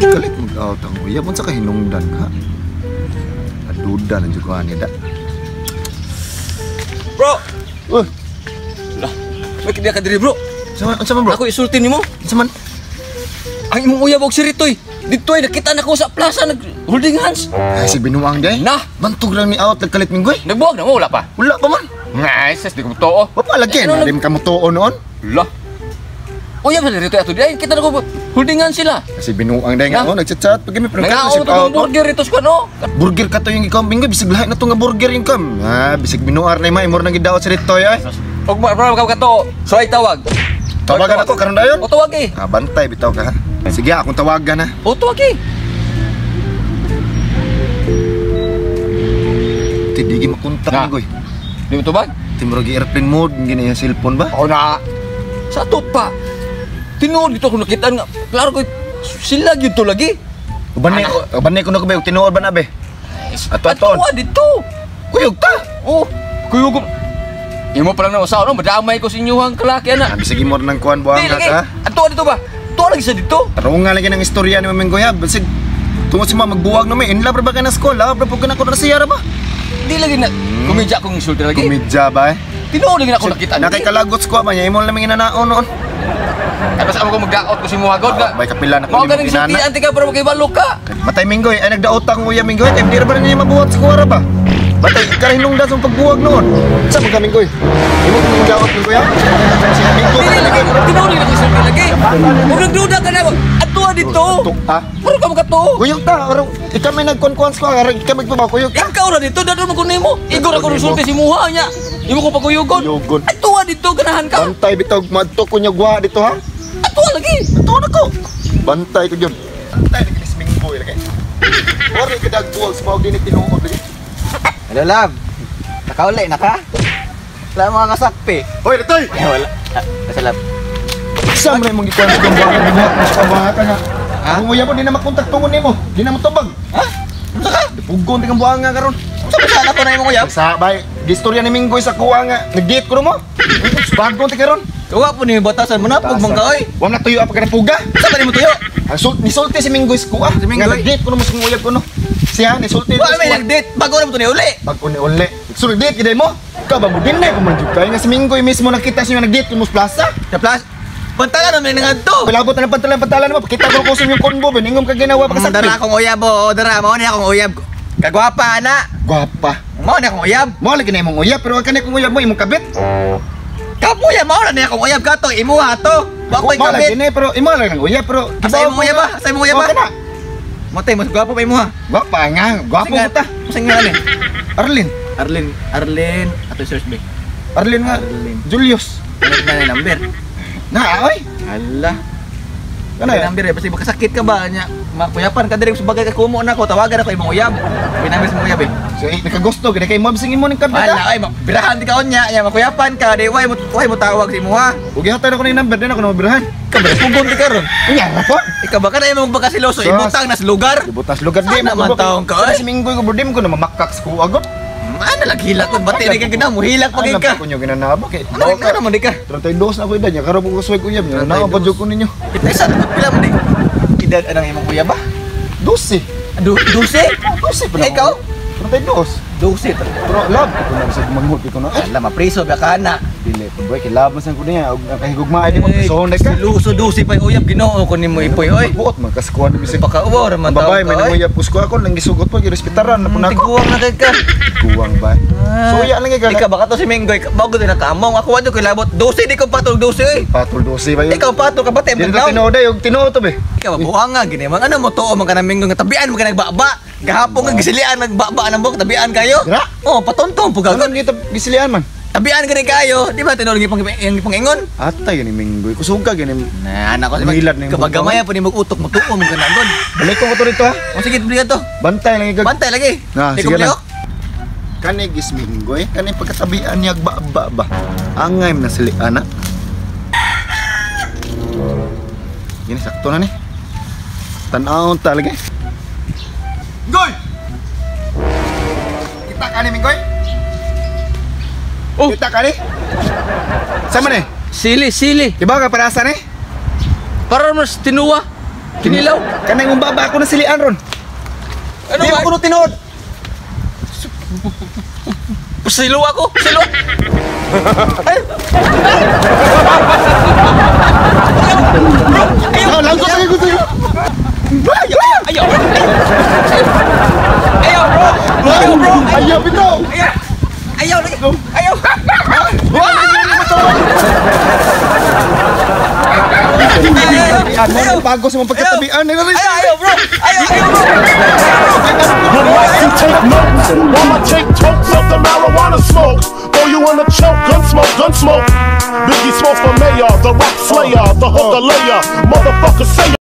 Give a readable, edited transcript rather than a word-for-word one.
Kalit mag-out ang uyab, unsa ka hinungdan ka? Aduda na juga ani da. Bro. Uy, Lah, bakit dia ka diri, bro? unsa man bro? Ako isulti nimo. Unsa man? Ang imong uyab og si Ritoy. Ditoy nakita na ko sa plaza nag holding hands. Ay, si binuang day. Nah, Bantog lang ni out nagkalit minggoy. nagbuwag na mo wala pa. Wala pa man. Nice, di ko totoo. Wa pa lagi na dim ka mo tuon noon. Lah. Uyab na Ritoy ato di kita na ko holding hands sila. Kasi binuang day nga Nah. nagchat-chat pag mi pero Nangaon to burger rito sa no. Burger ka to yung ikaw minggoy bisig lahat na to nga burger yung kam. Ah, bisig binuar na imor nang gidaot sa ditoy ay. Og bro ka to. So ay tawag. Tawagan ako karon dayon. O tawag eh. Ah, bantay bitaw ka ha. Sige, akong tawagan ha. O tawag eh. Tidigi makontak Nah. minggoy. Di mo tawag? Timrogi airplane mode gini yung cellphone ba? O na. Sa to pa. Tinuod dito ko nakita nga. Klaro ko sila gyud to lagi. Ubanay ko na ko ba tinuod ba na be? Ato. Ato dito. Kuyog ta. Oh, kuyog ko. Imo pa lang na usaw no, madamay ko sa inyo ang kalaki ana. Bisig imor nang kuan buang Di lagi. ka. Ato dito ba? Ato lagi sa dito. Tarungan lagi ng istorya ni Minggoy ha. Bisig tungod si mga magbuwag no may in love ra ba ka na school ha? Bro ko na ko na siya ra ba? Di lagi na kumidya kong insulti lagi. Kumidya ba eh? Tinuod lagi na ako nakita. Nakay kalagot ko ba niya imo lang ginanaon noon. Ano sa ako mag-out ko si Muhagod nga. Bay kapila na ko Mao ganing sulti anti ka pero magibalo ka. Matay Minggoy ay nagdaot ang uya Minggoy kay di ra ba niya mabuhat sa kuwara ba? Batay kahinungdan sa pagbuwag noon. Sa mga Minggoy. Imo kung gawat Minggoy ha? Si Minggoy. Dili lagi. Tinuod lagi ako insulti lagi. Ug nagduda ka na. Ato dito. Ha? Pero ka magato. Kuyog ta, orang ikaw may nagkonkwans ko, ikaw magpaba kuyog ta. Ikaw ra dito dadon mo ko nimo. Igor ako insulti si Muha nya. Imo ko paguyugon. Yugon. Ato dito ganahan ka. Bantay bitog madto ko nya gwa dito ha. Ato lagi. Ito na ko. Bantay ko yun. Bantay na kinis Minggoy lagi. Or kita buwag sa mga dinit tinuod lagi. Hello, love. Nakauli na ka? Wala mga kasakpi. Hoy, Retoy! Wala. Nasa love. Saan mo yung gikuan sa gambangan mo buhat mo sa kabahan ka nga? Ang uya mo, di na makontak tungon ni mo. Di na matubag. Ha? Ano ka? Pugon di kang buhang nga karon. Sabi sana ko na yung uyab. Sa bay, gistorya ni Minggoy sa kuha nga. Nag-date ko mo. Bagon ti karon. Tuwa po ni batasan mo na pag mong kaoy. Wala na tuyo apa ka na puga. Saan ba ni mo tuyo? Nisulti si Minggoy sa kuha. Si Minggoy? Nga nag-date ko mo sa uyab ko no. Siya, nisulti. Wala may nag-date. Bago na mo ito ni uli. Pag uli. So nag-date kiday mo. Ikaw ba mo din na kumanjuk kay nga si Minggoy mismo nakita siya nag-date ko mo sa plaza. Sa plus, pantalan naman yung nga to. Palabot na ng pantalan mo. Pakita ko kusum yung konbo. Beningom ka ginawa pa ka Dara sakit. akong uyab o. Dara, mao na akong uyab. Kagwapa, ana. Gwapa. Mao na akong uyab. Mo lagi na imong uyab pero wag ka na kung uyab mo imong kabit. Kapuya, mao na akong uyab ka to. Imuha to. Bakoy Mo lagi kabit. na pero imo lang ang uyab pero Asa imong uyab ba? Asa imong uyab ba? Kana. Motay, mas gwapo pa imuha. Gwapa nga. Gwapo mo ta. Masang nga ni. Arlin. Arlene. Ato search ba? Arlin nga. Arlin. Julius. Ano na yung number? Na oy. Hala. Kana Ano yan? number eh? Basta makasakit ka ba niya? Makuyapan ka diri sa bagay ka kumo na ko. Tawagan ako imong uyab. Pinamit sa uyab eh. So nakagusto gid kay mo bising imo ning kabit. Hala, ay birahan di ka onya. Ya makuyapan ka. Di way mo tawag si imuha. Ug gihatay ko ning number din ako na mabirahan. Ka ba pugon di karon? Unya ra po. Ikaw ba ka na imong bagasiloso Sus. ibutang nas lugar? Butas lugar di Sana man taong ka, Kasi oy. si Minggoy ko burdim ko na mamakak sa kuagot. Ano lang hilak ko bati di ka gina mo hilak pag Ano ka. ko nyo ginanaba kay. Ano mo di ka? 32 na ko ida nya karo ko suway ko uyab nya. Na pa jud ko ninyo. Kita isa pila mo di. Edad anang imong kuya ba? 12. 12? 12 pa na. Ikaw? 32. 12. Pero love ko na sa manghud ko na. Ala mapriso ba ka na? Dili ko boy kay love man sa ko niya og kahigugma di mo so ka. Luso dusi pa uyab Ginoo ko nimo ipoy oy. Buot man kaskuan ni bisig. Pakaubo ra man Babay taon may ka oy. namuyab pusko ako lang gisugot po girespetaran na pun ako. Tiguang na kay ka. Kuwang ba. So iya lang Di ka ka. ba ka to si Menggoy? Bago din nakaamong ako wadto kay labot. 12 di ko patol 12 oy. Patul 12 ba yun? Ikaw patol ka bate Dili mo na daw. tinood ay og tinuod to be. Ikaw buhang nga gini man ano mo tuo man ka na Menggoy nga tabian mo ka nagbaba. Gahapon nga gisilian nagbaba nang bok tabian kayo. Dira? Oh, patontong pugagon. Ano kita gisilian man? Tabian gani kayo. Di ba tinuod yung pangingon? Atay gani Minggoy. Kusog ka gani. Na anak ko si Milad na yung kabagamaya po ni mag-utok mo tuo mo ka na gon. Balik ko to dito ha. O sige bili to. Bantay lang igag. Bantay lagi. Ah, Di sige ko bili, lang. oh. Kani gis Minggoy, kani pagkatabian niya ba. Angay na sili ana. Gini sakto na ni. Tan-aw talaga. Minggoy! Kita ka ni Minggoy? Oh. Kita ka ni? Sama ni? Sili, sili. Ibaw ka parasan eh? Para mas tinuwa. Kinilaw. Kanang umbaba ako na silian ron. Ano Di ba? mo kuno tinuod. Silo ako. Silo. Ayaw, lang ko kayo gusto nyo. Ayaw. Ayaw, bro. Ayaw, bro. Ayaw, bitaw. Ayaw. Ayaw lagi. Ayaw. Wala na yun mo to. Yan mo, bago sa mga pagkatabian. Ayaw, bro. Ayaw.